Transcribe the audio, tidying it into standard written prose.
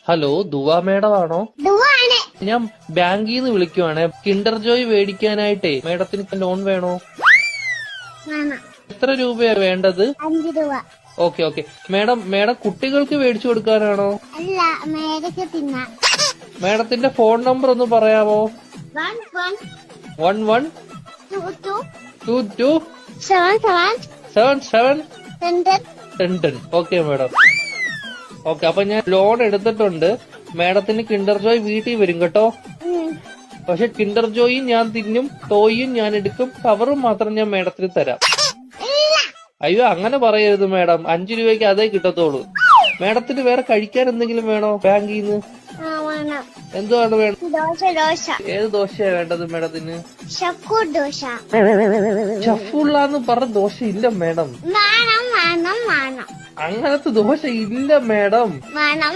Hello, ദുവാ madam ആണോ? ദുവാണ്. ഞാൻ ബാങ്കിൽ നിന്ന് വിളിക്കുവാണ്. കിൻഡർ ജോയ് മേടിക്കാനായിട്ടേ മേഡത്തിന് ലോൺ വേണോ? വേണം. എത്ര രൂപയാ വേണ്ടത്? 5 രൂപ. ഓക്കെ. മേഡം കുട്ടികൾക്ക് മേടിച്ചു കൊടുക്കാനാണോ? അല്ല, മേടിക്ക് തിന്നാം. മേഡത്തിന്റെ ഫോൺ നമ്പർ ഒന്ന് പറയാമോ? 11 22 77 10. Okay madam. ഓക്കെ, അപ്പൊ ഞാൻ ലോൺ എടുത്തിട്ടുണ്ട്. മേഡത്തിന് കിൻഡർ ജോയ് വീട്ടിൽ വരും കേട്ടോ. പക്ഷെ കിൻഡർ ജോയും ഞാൻ തിന്നും, ടോയും ഞാൻ എടുക്കും, കവറും മാത്രം ഞാൻ മേഡത്തിന് തരാം. അയ്യോ, അങ്ങനെ പറയരുത് മേഡം. 5 രൂപയ്ക്ക് അതേ കിട്ടത്തോളൂ. മേഡത്തിന് വേറെ കഴിക്കാൻ എന്തെങ്കിലും വേണോ ബാങ്കിൽ നിന്ന്? എന്തുവാണ് വേണം? ദോശ. ഏത് ദോശയാ വേണ്ടത് മേഡത്തിന്? ദോശ. ചഫുള്ളാന്ന് പറഞ്ഞ ദോശ ഇല്ല മേഡം. വേണം. അങ്ങനത്തെ ദോശ ഇല്ല മേഡം. വേണം.